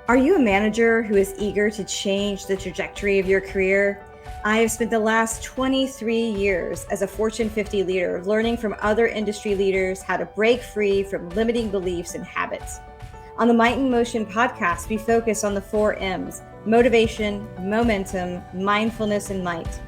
Are you a manager who is eager to change the trajectory of your career? I have spent the last 23 years as a Fortune 50 leader learning from other industry leaders how to break free from limiting beliefs and habits. On the Might in Motion podcast, we focus on the 4 M's: motivation, momentum, mindfulness, and might.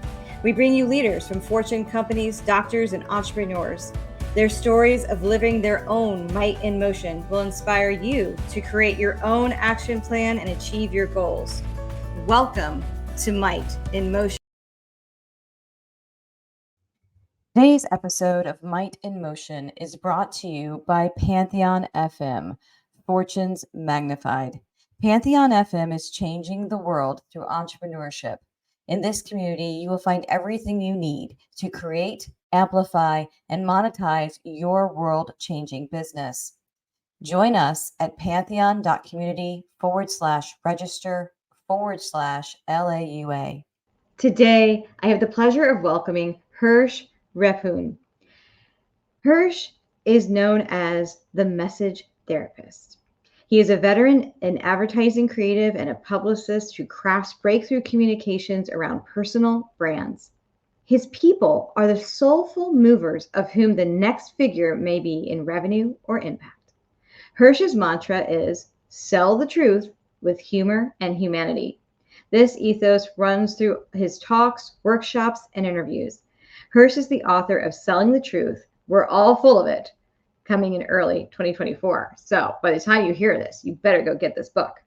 We bring you leaders from Fortune companies, doctors, and entrepreneurs. Their stories of living their own might in motion will inspire you to create your own action plan and achieve your goals. Welcome to Might in Motion. Today's episode of Might in Motion is brought to you by Pantheon FM, Fortunes Magnified. Pantheon FM is changing the world through entrepreneurship. In this community, you will find everything you need to create, amplify, and monetize your world-changing business. Join us at pantheon.community/register/LAUA. Today, I have the pleasure of welcoming Hersh Rephun. Hersh is known as the message therapist. He is a veteran, an advertising creative, and a publicist who crafts breakthrough communications around personal brands. His people are the soulful movers of whom the next figure may be in revenue or impact. Hersh's mantra is sell the truth with humor and humanity. This ethos runs through his talks, workshops, and interviews. Hersh is the author of Selling the Truth. We're all full of it, coming in early 2024. So by the time you hear this, you better go get this book.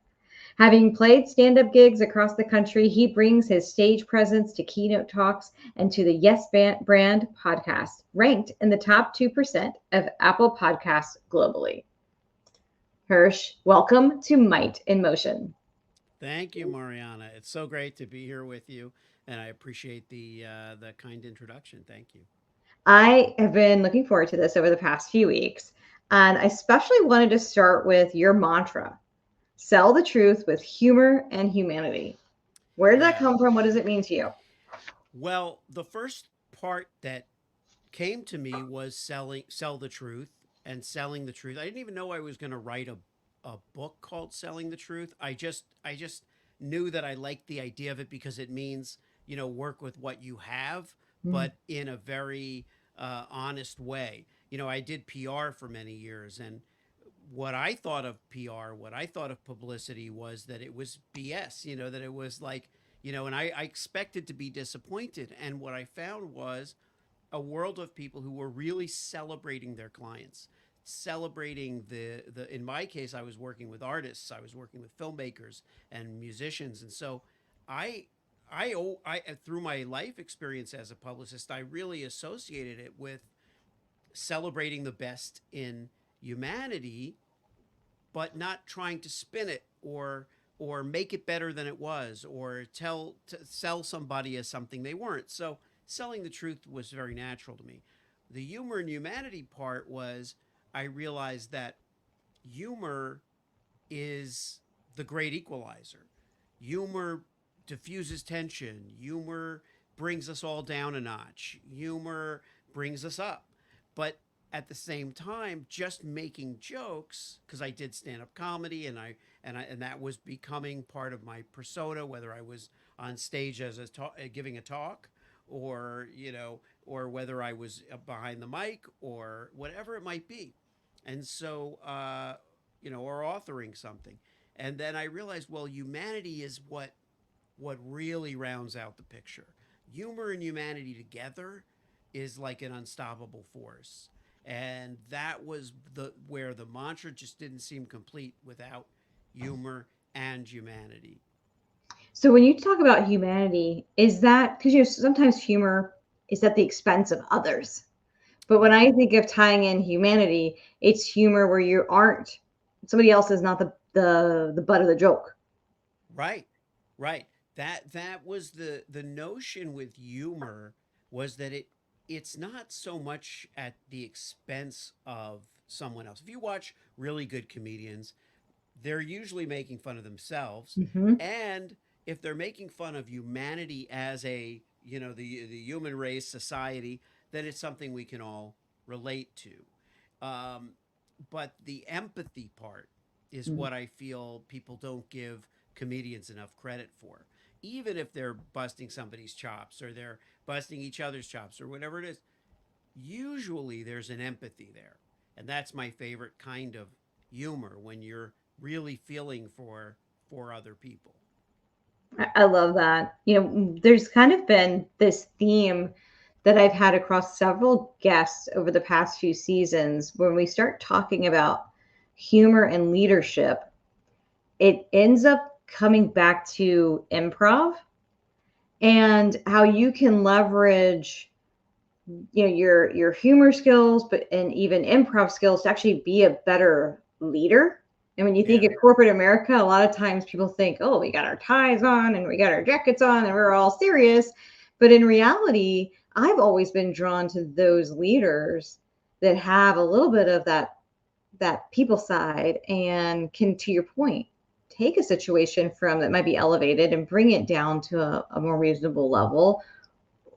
Having played stand-up gigs across the country, he brings his stage presence to keynote talks and to the Yes Brand podcast, ranked in the top 2% of Apple podcasts globally. Hersh, welcome to Might in Motion. Thank you, Mariana. It's so great to be here with you, and I appreciate the kind introduction. Thank you. I have been looking forward to this over the past few weeks, and I especially wanted to start with your mantra: sell the truth with humor and humanity. Where did that Yeah. come from? What does it mean to you? Well, the first part that came to me was sell the truth and selling the truth. I didn't even know I was going to write a book called Selling the Truth. I just knew that I liked the idea of it because it means, work with what you have, Mm. but in a very honest way. I did PR for many years, and what I thought of PR, what I thought of publicity was that it was BS, that it was like, and I expected to be disappointed. And what I found was a world of people who were really celebrating their clients, celebrating the in my case, I was working with artists, I was working with filmmakers and musicians. And so I I through my life experience as a publicist, I really associated it with celebrating the best in humanity, but not trying to spin it or make it better than it was, or sell somebody as something they weren't. So selling the truth was very natural to me. The humor and humanity part was, I realized that humor is the great equalizer. Humor diffuses tension. Humor brings us all down a notch. Humor brings us up. But at the same time, just making jokes, because I did stand up comedy, and that was becoming part of my persona, whether I was on stage as giving a talk, or whether I was behind the mic, or whatever it might be. And so or authoring something. And then I realized, well, humanity is what really rounds out the picture. Humor and humanity together is like an unstoppable force. And that was the where the mantra just didn't seem complete without humor and humanity. So when you talk about humanity, is that because sometimes humor is at the expense of others? But when Yeah. I think of tying in humanity, it's humor where you aren't somebody else is not the butt of the joke. Right. Right. That was the notion with humor, was that it's not so much at the expense of someone else. If you watch really good comedians, they're usually making fun of themselves. Hmm. And if they're making fun of humanity as the human race, society, then it's something we can all relate to. Um, but the empathy part, is what I feel people don't give comedians enough credit for. Even if they're busting somebody's chops or they're busting each other's chops or whatever it is, usually there's an empathy there. And that's my favorite kind of humor, when you're really feeling for other people. I love that. There's kind of been this theme that I've had across several guests over the past few seasons. When we start talking about humor and leadership, it ends up coming back to improv and how you can leverage your humor skills, but and even improv skills to actually be a better leader. And when you think Yeah. of corporate America, a lot of times people think, oh, we got our ties on and we got our jackets on and we're all serious. But in reality, I've always been drawn to those leaders that have a little bit of that people side and can, to your point, take a situation from that might be elevated and bring it down to a more reasonable level,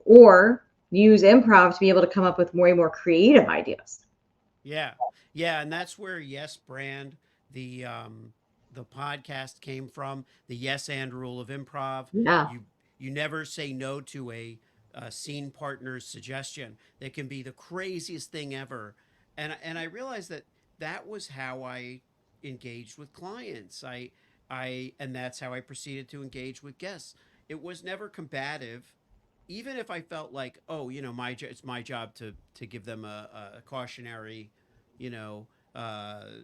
or use improv to be able to come up with more creative ideas. Yeah. Yeah, and that's where Yes Brand, the podcast came from, the yes and rule of improv. Yeah. You never say no to a scene partner's suggestion. That can be the craziest thing ever. And I realized that that was how I engaged with clients. I and that's how I proceeded to engage with guests. It was never combative, even if I felt like, oh, it's my job to give them a cautionary, you know,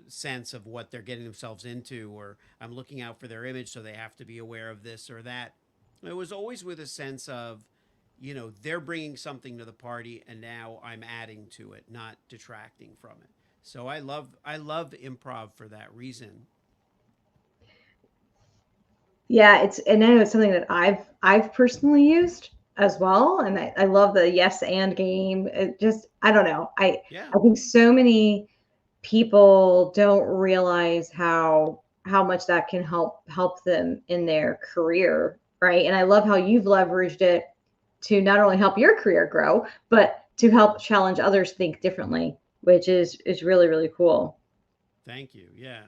sense of what they're getting themselves into, or I'm looking out for their image, so they have to be aware of this or that. It was always with a sense of, they're bringing something to the party, and now I'm adding to it, not detracting from it. So I love improv for that reason. Yeah, and I know it's something that I've personally used as well. And I love the yes and game. It just, I don't know. Yeah. I think so many people don't realize how much that can help them in their career, right? And I love how you've leveraged it to not only help your career grow, but to help challenge others think differently, which is really, really cool. Thank you. Yeah.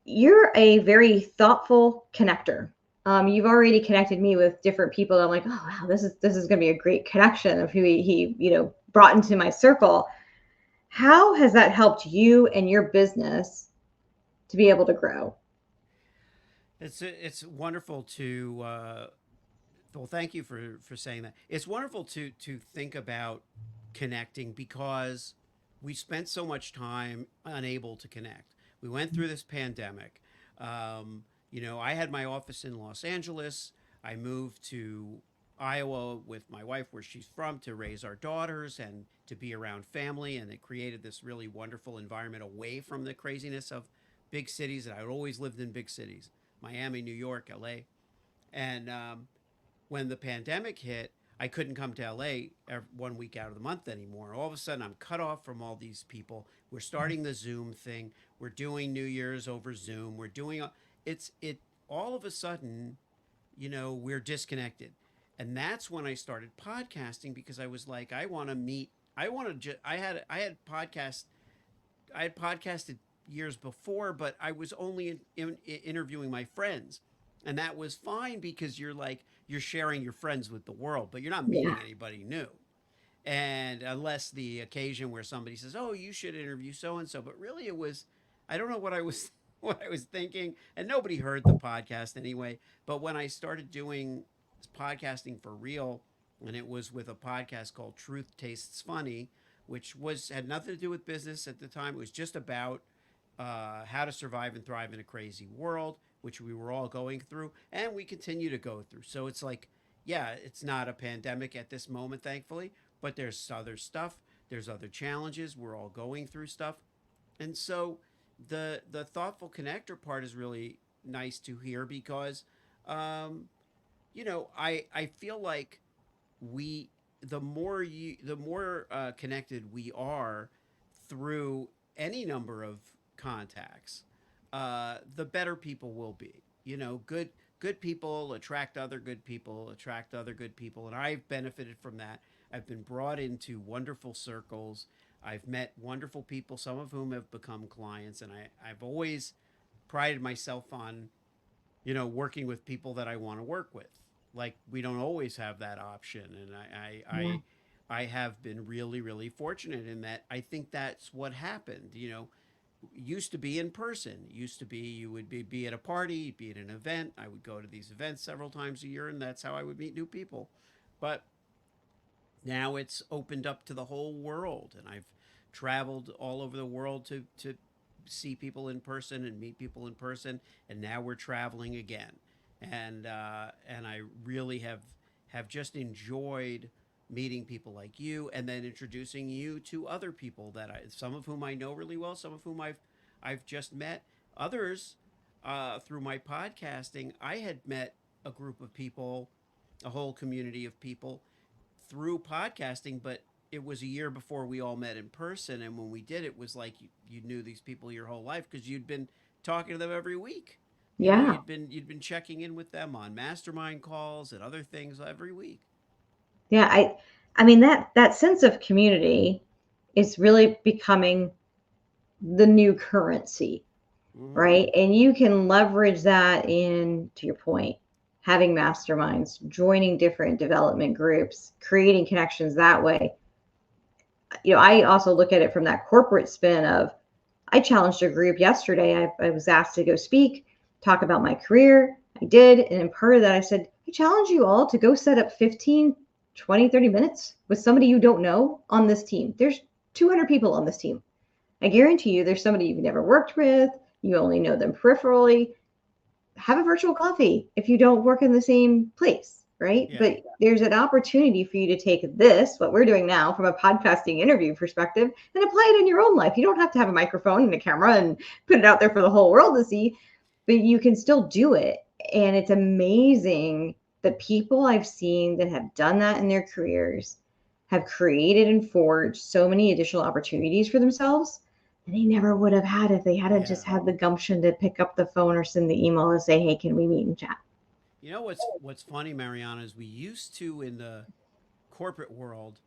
You're a very thoughtful connector. You've already connected me with different people. I'm like, oh wow, this is going to be a great connection of who he brought into my circle. How has that helped you and your business to be able to grow? It's wonderful to well, thank you for saying that. It's wonderful to think about connecting, because we spent so much time unable to connect. We went through this pandemic. I had my office in Los Angeles. I moved to Iowa with my wife, where she's from, to raise our daughters and to be around family. And it created this really wonderful environment away from the craziness of big cities. And I'd always lived in big cities: Miami, New York, LA. And when the pandemic hit, I couldn't come to LA 1 week out of the month anymore. All of a sudden, I'm cut off from all these people. We're starting the Zoom thing. We're doing New Year's over Zoom. We're doing it. All of a sudden, we're disconnected, and that's when I started podcasting, because I was like, I want to meet. I want to. I had podcast. I had podcasted years before, but I was only interviewing my friends. And that was fine, because you're sharing your friends with the world, but you're not Yeah. meeting anybody new. And unless the occasion where somebody says, "Oh, you should interview so and so," but really it was, I don't know what I was what I was thinking, and nobody heard the podcast anyway. But when I started doing podcasting for real, and it was with a podcast called Truth Tastes Funny, which had nothing to do with business at the time. It was just about how to survive and thrive in a crazy world, which we were all going through, and we continue to go through. So it's like, yeah, it's not a pandemic at this moment, thankfully, but there's other stuff, there's other challenges. We're all going through stuff, and so the thoughtful connector part is really nice to hear, because, I feel like we the more connected we are through any number of contacts, the better people will be. Good people attract other good people, attract other good people, and I've benefited from that. I've been brought into wonderful circles. I've met wonderful people, some of whom have become clients, and I've always prided myself on, working with people that I want to work with. Like we don't always have that option, and Yeah. I have been really, really fortunate in that. I think that's what happened. Used to be in person. Used to be you would be at a party, be at an event. I would go to these events several times a year, and that's how I would meet new people. But now it's opened up to the whole world, and I've traveled all over the world to see people in person and meet people in person, and now we're traveling again, and I really have just enjoyed meeting people like you, and then introducing you to other people that some of whom I know really well, some of whom I've just met, others through my podcasting. I had met a group of people, a whole community of people through podcasting, but it was a year before we all met in person. And when we did, it was like you knew these people your whole life because you'd been talking to them every week. Yeah. You'd been checking in with them on mastermind calls and other things every week. Yeah. I mean that sense of community is really becoming the new currency, Mm-hmm. right? And you can leverage that in, to your point, having masterminds, joining different development groups, creating connections that way. I also look at it from that corporate spin of, I challenged a group yesterday. I was asked to go speak, talk about my career. I did. And in part of that, I said, I challenge you all to go set up 15, 20, 30 minutes with somebody you don't know on this team. There's 200 people on this team. I guarantee you there's somebody you've never worked with. You only know them peripherally. Have a virtual coffee if you don't work in the same place, right? Yeah. But there's an opportunity for you to take this, what we're doing now, from a podcasting interview perspective, and apply it in your own life. You don't have to have a microphone and a camera and put it out there for the whole world to see, but you can still do it. And it's amazing the people I've seen that have done that in their careers have created and forged so many additional opportunities for themselves that they never would have had if they hadn't Yeah. just had the gumption to pick up the phone or send the email and say, hey, can we meet and chat? What's funny, Mariana, is we used to in the corporate world,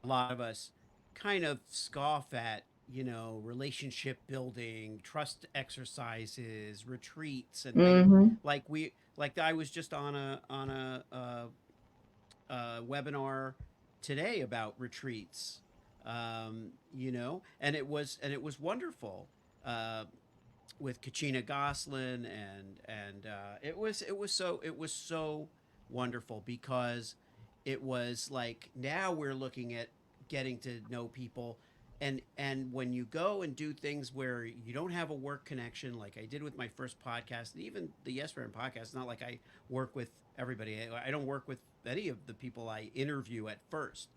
a lot of us kind of scoff at, relationship building, trust exercises, retreats, and things Mm-hmm. like I was just on a webinar today about retreats, and it was wonderful. Uh, with Kachina Goslin, and it was so wonderful because it was like now we're looking at getting to know people, and when you go and do things where you don't have a work connection, like I did with my first podcast, and even the Yes Brand podcast. It's not like I work with everybody. I don't work with any of the people I interview at first,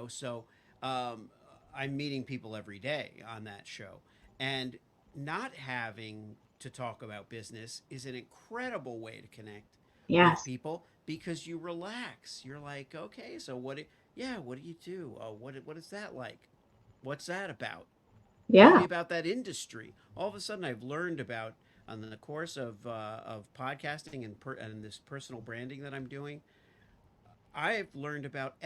so um, I'm meeting people every day on that show, and not having to talk about business is an incredible way to connect with Yes. people because you relax. You're like, okay, so yeah, what do you do? Oh, what is that like? What's that about? Tell me Yeah. about that industry. All of a sudden, I've learned about on the course of podcasting and this personal branding that I'm doing. I've learned about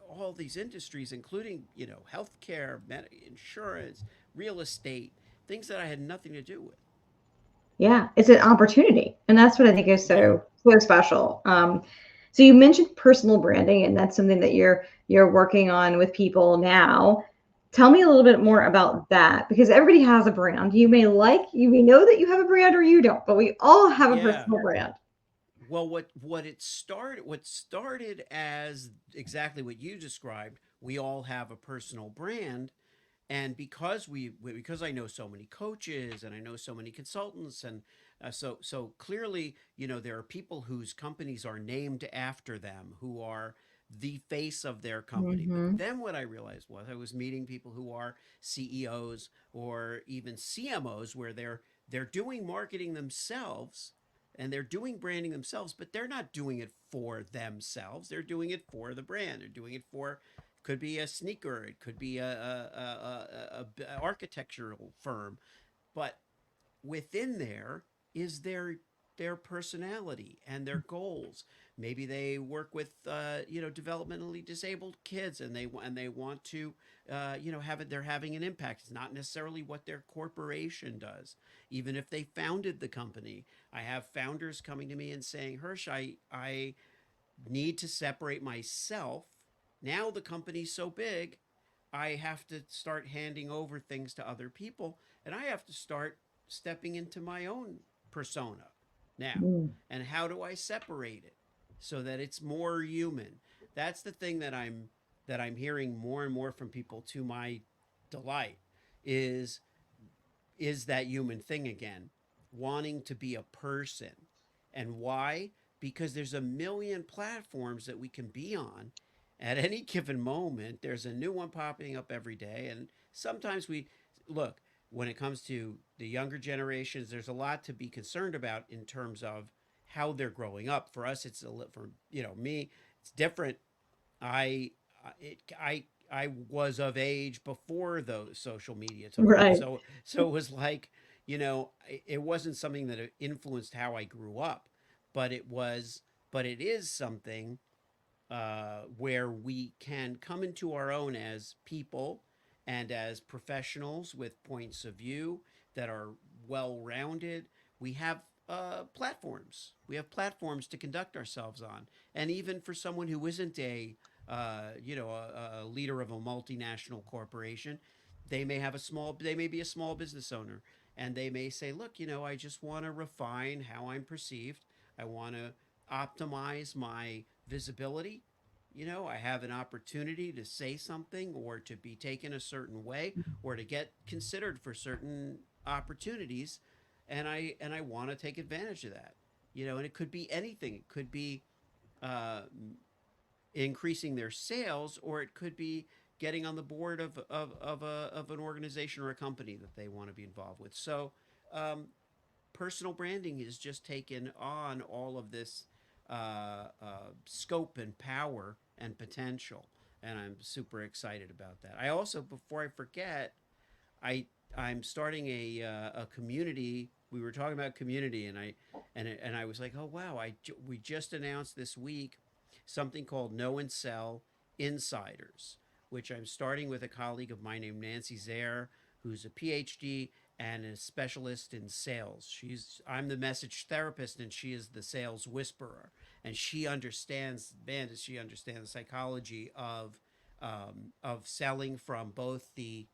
all these industries, including healthcare, insurance, real estate, things that I had nothing to do with. Yeah. It's an opportunity. And that's what I think is Yeah. so special. So you mentioned personal branding, and that's something that you're working on with people now. Tell me a little bit more Yeah. about that, because everybody has a brand. You may know that you have a brand or you don't, but we all have a Yeah. personal brand. Well, what started as exactly what you described, we all have a personal brand, and because I know so many coaches and I know so many consultants, and so clearly, there are people whose companies are named after them, who are the face of their company. But Mm-hmm. then what I realized was I was meeting people who are CEOs or even CMOs, where they're doing marketing themselves and they're doing branding themselves, but they're not doing it for themselves. They're doing it for the brand. They're doing it for, could be a sneaker, it could be a architectural firm, but within there is their their personality and their goals. Maybe they work with developmentally disabled kids, and they want to have it. They're having an impact. It's not necessarily what their corporation does, even if they founded the company. I have founders coming to me and saying, Hersh, I need to separate myself. Now the company's so big, I have to start handing over things to other people, and I have to start stepping into my own persona now. Mm. And how do I separate it so that it's more human? That's the thing that I'm hearing more and more from people, to my delight, is is that human thing again, wanting to be a person. And why? Because there's a million platforms that we can be on at any given moment. There's a new one popping up every day. And sometimes we look, when it comes to the younger generations, there's a lot to be concerned about in terms of how they're growing up. For us, it's for me, it's different. I I was of age before those social media took off. Right. So it was like, it wasn't something that influenced how I grew up, but it is something where we can come into our own as people and as professionals with points of view that are well rounded. We have platforms. We have platforms to conduct ourselves on, and even for someone who isn't a leader of a multinational corporation, they may be a small business owner, and they may say, look, I just want to refine how I'm perceived. I want to optimize my visibility. I have an opportunity to say something or to be taken a certain way or to get considered for certain opportunities, and I want to take advantage of that. And it could be anything. It could be uh, increasing their sales, or it could be getting on the board of an organization or a company that they want to be involved with. So um, personal branding has just taken on all of this scope and power and potential, and I'm super excited about that. I also, before I forget, I I'm starting a community. We were talking about community, and I was like, oh wow, we just announced this week something called Know and Sell Insiders, which I'm starting with a colleague of mine named Nancy Zaire, who's a PhD and a specialist in sales. I'm the message therapist, and she is the sales whisperer, and she understands, man, does she understand the psychology of selling from both the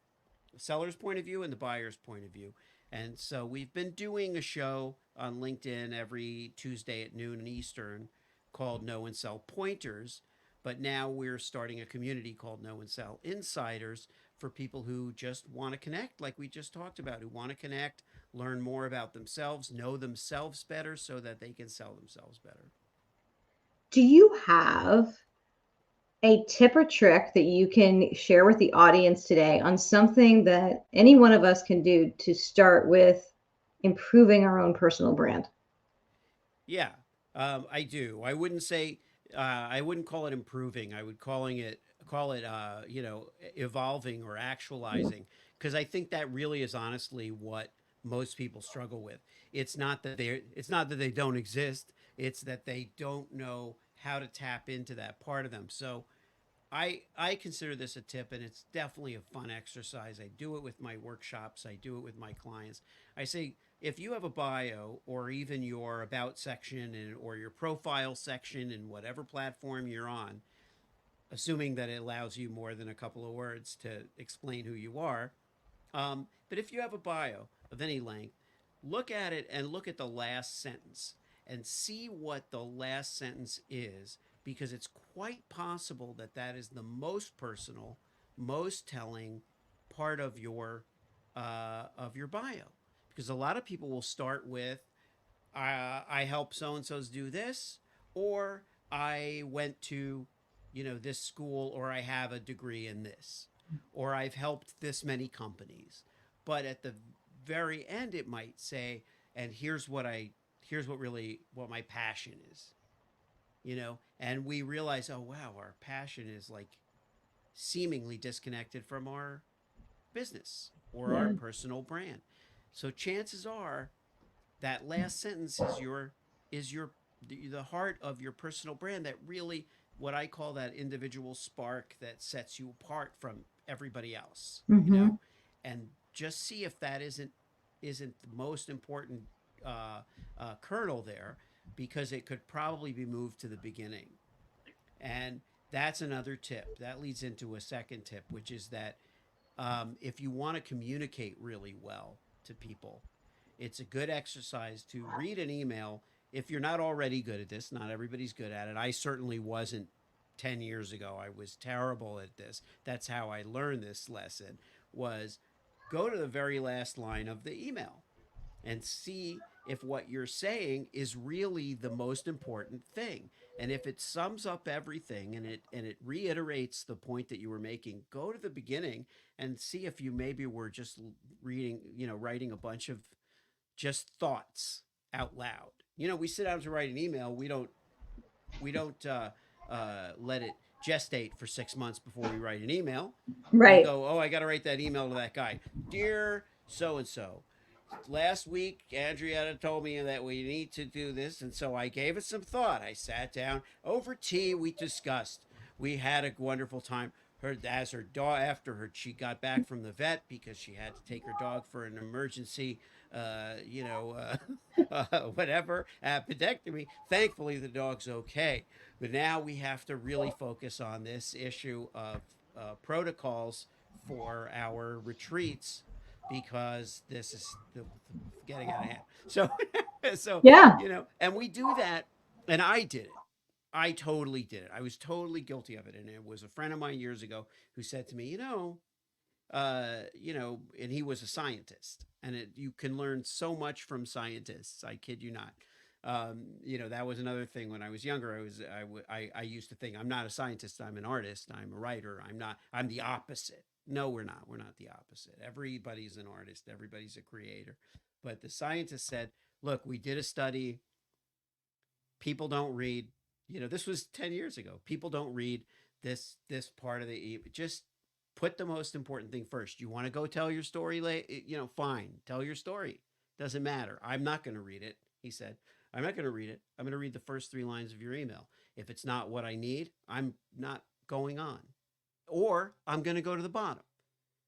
seller's point of view and the buyer's point of view. And so we've been doing a show on LinkedIn every Tuesday at noon Eastern called Know and Sell Pointers. But now we're starting a community called Know and Sell Insiders for people who just want to connect, like we just talked about, who want to connect, learn more about themselves, know themselves better so that they can sell themselves better. Do you have a tip or trick that you can share with the audience today on something that any one of us can do to start with improving our own personal brand? Yeah, I do. I wouldn't call it improving. I would call it evolving or actualizing, because I think that really is honestly what most people struggle with. It's not that they don't exist. It's that they don't know how to tap into that part of them. So I consider this a tip, and it's definitely a fun exercise. I do it with my workshops. I do it with my clients. I say, if you have a bio or even your about section or your profile section in whatever platform you're on, assuming that it allows you more than a couple of words to explain who you are. But if you have a bio of any length, look at it and look at the last sentence and see what the last sentence is, because it's quite possible that that is the most personal, most telling part of your bio. Because a lot of people will start with, I help so and so's do this, or I went to, this school, or I have a degree in this, or I've helped this many companies. But at the very end, it might say, and here's what my passion is, and we realize, oh wow, our passion is like seemingly disconnected from our business or our Yeah. personal brand. So chances are that last sentence is the heart of your personal brand, that really, what I call that individual spark that sets you apart from everybody else, Mm-hmm. and just see if that isn't the most important uh, kernel there, because it could probably be moved to the beginning. And that's another tip that leads into a second tip, which is that if you want to communicate really well to people, it's a good exercise to read an email. If you're not already good at this, not everybody's good at it. I certainly wasn't 10 years ago. I was terrible at this. That's how I learned this lesson, was go to the very last line of the email and see if what you're saying is really the most important thing. And if it sums up everything, and it reiterates the point that you were making, go to the beginning and see if you maybe were just writing a bunch of just thoughts out loud. We sit down to write an email. We don't let it gestate for 6 months before we write an email. We Right. go, oh, I got to write that email to that guy. Dear so and so, last week Andrietta told me that we need to do this, and so I gave it some thought. I sat down over tea. We discussed. We had a wonderful time. Her dog, after she got back from the vet because she had to take her dog for an emergency, whatever, appendectomy. Thankfully, the dog's okay. But now we have to really focus on this issue of protocols for our retreats, because this is getting out of hand. So, so Yeah. and we do that, and I did it. I totally did it. I was totally guilty of it, and it was a friend of mine years ago who said to me, and he was a scientist, and you can learn so much from scientists. I kid you not. That was another thing when I was younger. I used to think, I'm not a scientist. I'm an artist. I'm a writer. I'm the opposite. No, we're not. We're not the opposite. Everybody's an artist. Everybody's a creator. But the scientist said, look, we did a study. People don't read. This was 10 years ago. People don't read this part of just put the most important thing first. You want to go tell your story fine. Tell your story. Doesn't matter. I'm not going to read it, he said. I'm not going to read it. I'm going to read the first 3 lines of your email. If it's not what I need, I'm not going on. Or I'm going to go to the bottom,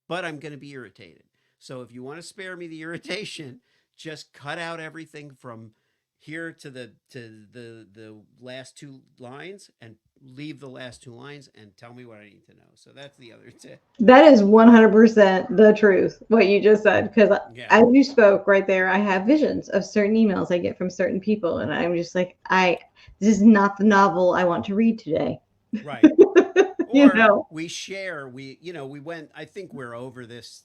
but I'm going to be irritated. So if you want to spare me the irritation, just cut out everything from here to the last 2 lines, and leave the last 2 lines and tell me what I need to know. So that's the other tip. That is 100% the truth, what you just said. Because Yeah. as you spoke right there, I have visions of certain emails I get from certain people. And I'm just like, this is not the novel I want to read today. Right. you Or know? we share, we went, I think we're over this,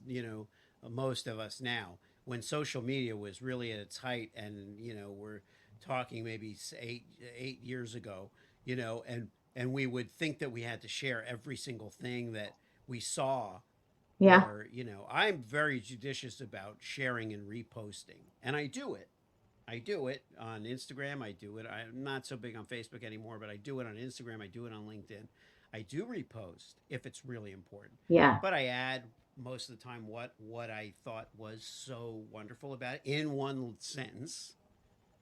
most of us now, when social media was really at its height, and, we're talking maybe 8 years ago, and we would think that we had to share every single thing that we saw. Yeah. Or, I'm very judicious about sharing and reposting, and I do it. I do it on Instagram. I do it. I'm not so big on Facebook anymore, but I do it on Instagram. I do it on LinkedIn. I do repost if it's really important. Yeah. But I add most of the time what I thought was so wonderful about it in one sentence.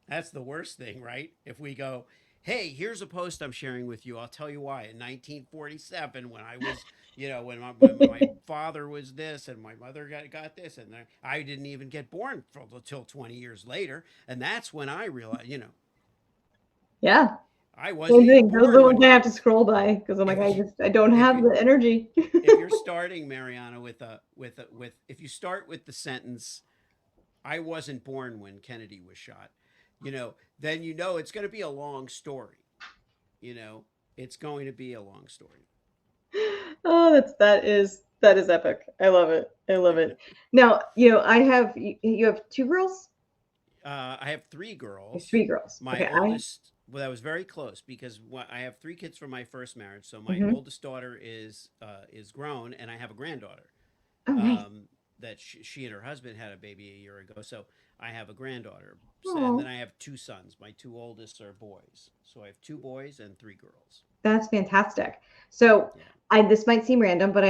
That's the worst thing, right? If we go, hey, here's a post I'm sharing with you. I'll tell you why. In 1947, when I was, when my father was this and my mother got this, and I didn't even get born until 20 years later. And that's when I realized, Yeah. I wasn't Same even thing. Those are the born ones when I have to scroll by because I'm like, if you I don't if have you the energy. if you're starting, Mariana, with if you start with the sentence, I wasn't born when Kennedy was shot, then it's going to be a long story. You know, it's going to be a long story. Oh, that is epic. I love it. I love it. Now, you have two girls? I have three You have girls. three girls. My Okay, oldest, well, that was very close, because I have 3 kids from my first marriage. So my mhm. oldest daughter is grown, and I have a granddaughter. Oh, nice. That she and her husband had a baby a year ago. So I have a granddaughter. And then Oh, I have 2 sons. My 2 oldest are boys. So I have 2 boys and 3 girls. that's fantastic. So, Yeah. this might seem random, but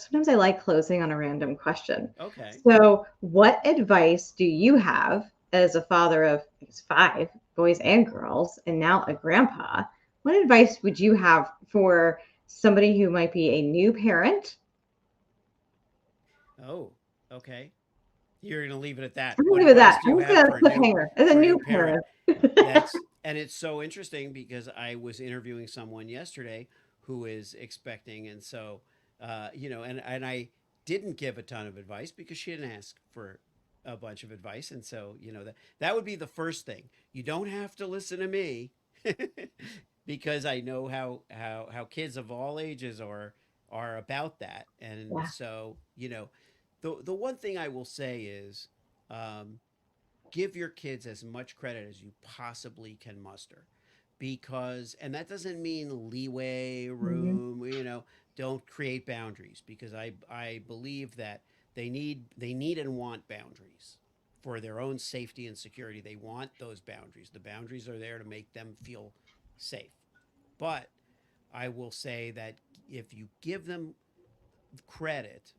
sometimes I like closing on a random question. Okay. So, what advice do you have as a father of 5 boys and girls, and now a grandpa, what advice would you have for somebody who might be a new parent? Oh, okay. You're going to leave it at that. I'm What gonna leave it at advice that. do I'm you just have gonna cliffhanger as a for a new new parent? parent. And it's so interesting because I was interviewing someone yesterday who is expecting, and so and I didn't give a ton of advice because she didn't ask for a bunch of advice, and so that would be the first thing. You don't have to listen to me because I know how kids of all ages are about that, and Yeah. so the one thing I will say is. Um, Give your kids as much credit as you possibly can muster, because and that doesn't mean leeway Mhm. room, don't create boundaries, because I believe that they need and want boundaries for their own safety and security. They want those boundaries. The boundaries are there to make them feel safe. But I will say that if you give them credit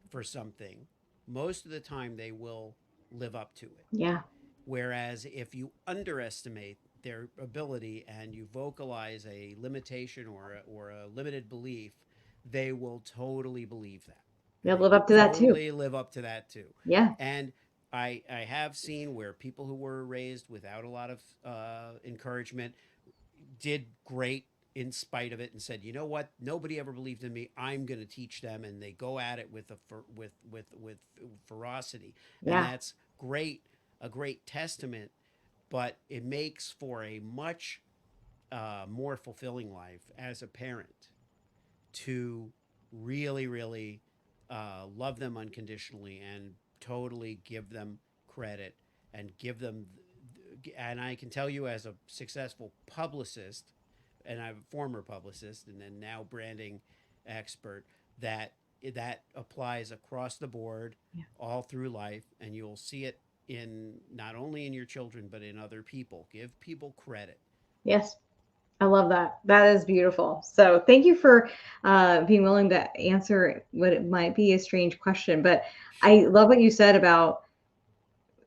for something, most of the time they will live up to it. Yeah. Whereas if you underestimate their ability and you vocalize a limitation or a limited belief, they will totally believe that. And They'll they live will up to that too. totally live up to that too. Yeah. And I have seen where people who were raised without a lot of encouragement did great in spite of it, and said, you know what, nobody ever believed in me, I'm going to teach them, and they go at it with with ferocity, and Yeah. that's great, a great testament. But it makes for a much more fulfilling life as a parent to really really love them unconditionally and totally give them credit and give them. And I can tell you, as a successful publicist, and I'm a former publicist and then now branding expert, that that applies across the board, Yeah. all through life, and you'll see it in not only in your children but in other people. Give people credit. Yes. I love that. That is beautiful. So thank you for being willing to answer what it might be a strange question, but I Sure. love what you said about,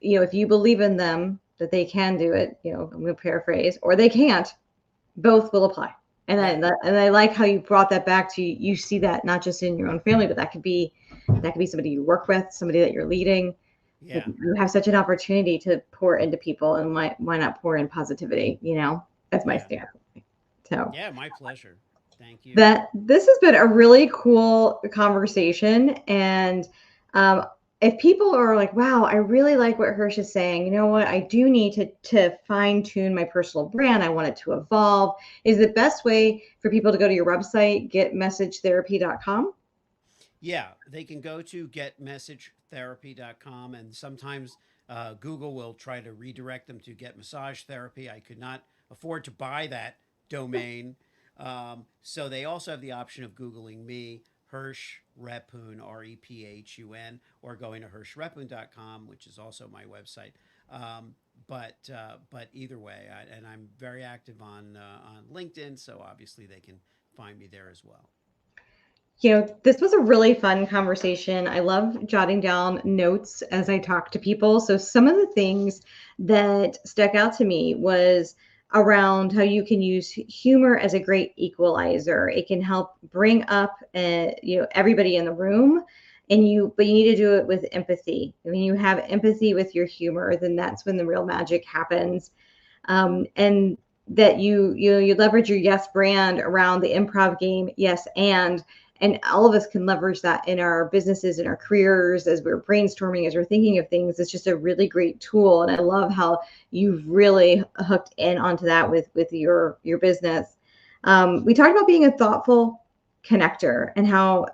if you believe in them that they can do it, I'm going to paraphrase, or they can't, both will apply. And Yeah. I like how you brought that back to, you see that not just in your own family, but that could be somebody you work with, somebody that you're leading. Yeah. You have such an opportunity to pour into people, and why not pour in positivity? That's my Yeah. stance. So Yeah, my pleasure. Thank you. that this has been a really cool conversation. And um, if people are like, wow, I really like what Hersh is saying, you know what, I do need to fine tune my personal brand, I want it to evolve, is the best way for people to go to your website, getmessagetherapy.com? Yeah, they can go to getmessagetherapy.com, and sometimes Google will try to redirect them to Get Massage Therapy. I could not afford to buy that domain. So they also have the option of Googling me, Hersh Rephun, Rephun, or going to hershrephun.com, which is also my website. But either way, and I'm very active on LinkedIn, so obviously they can find me there as well. This was a really fun conversation. I love jotting down notes as I talk to people. So some of the things that stuck out to me was around how you can use humor as a great equalizer. It can help bring up, everybody in the room, but you need to do it with empathy. When you have empathy with your humor, then that's when the real magic happens. And that you leverage your yes brand around the improv game, yes, and all of us can leverage that in our businesses, in our careers, as we're brainstorming, as we're thinking of things. It's just a really great tool. And I love how you've really hooked in onto that with your business. We talked about being a thoughtful connector, and how,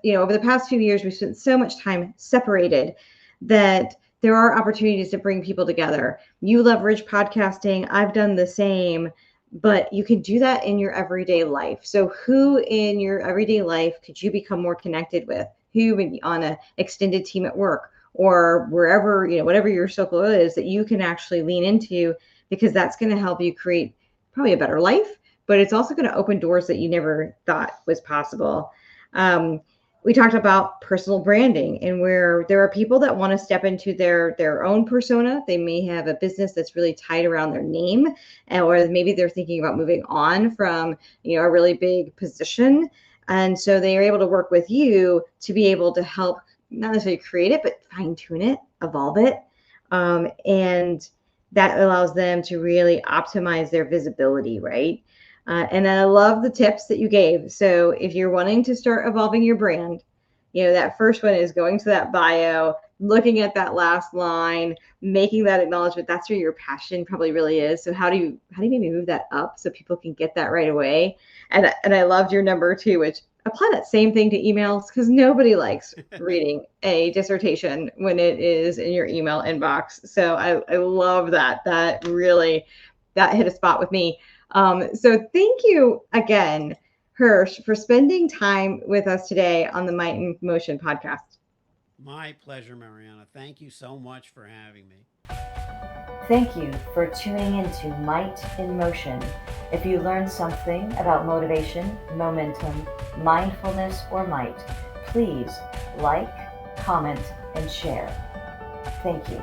over the past few years, we've spent so much time separated that there are opportunities to bring people together. You leverage podcasting. I've done the same, but you can do that in your everyday life. So who in your everyday life could you become more connected with? Who on an extended team at work, or wherever, whatever your circle is, that you can actually lean into, because that's going to help you create probably a better life, but it's also going to open doors that you never thought was possible. Um, We talked about personal branding, and where there are people that want to step into their own persona. They may have a business that's really tied around their name, or maybe they're thinking about moving on from a really big position, and so they are able to work with you to be able to help not necessarily create it, but fine tune it, evolve it, and that allows them to really optimize their visibility, right? And I love the tips that you gave. So if you're wanting to start evolving your brand, that first one is going to that bio, looking at that last line, making that acknowledgement. That's where your passion probably really is. So how do you maybe move that up so people can get that right away? And I loved your number 2, which apply that same thing to emails, because nobody likes reading a dissertation when it is in your email inbox. So I love that. That hit a spot with me. So thank you again, Hersh, for spending time with us today on the Might in Motion podcast. My pleasure, Mariana. Thank you so much for having me. Thank you for tuning into Might in Motion. If you learned something about motivation, momentum, mindfulness, or might, please like, comment, and share. Thank you.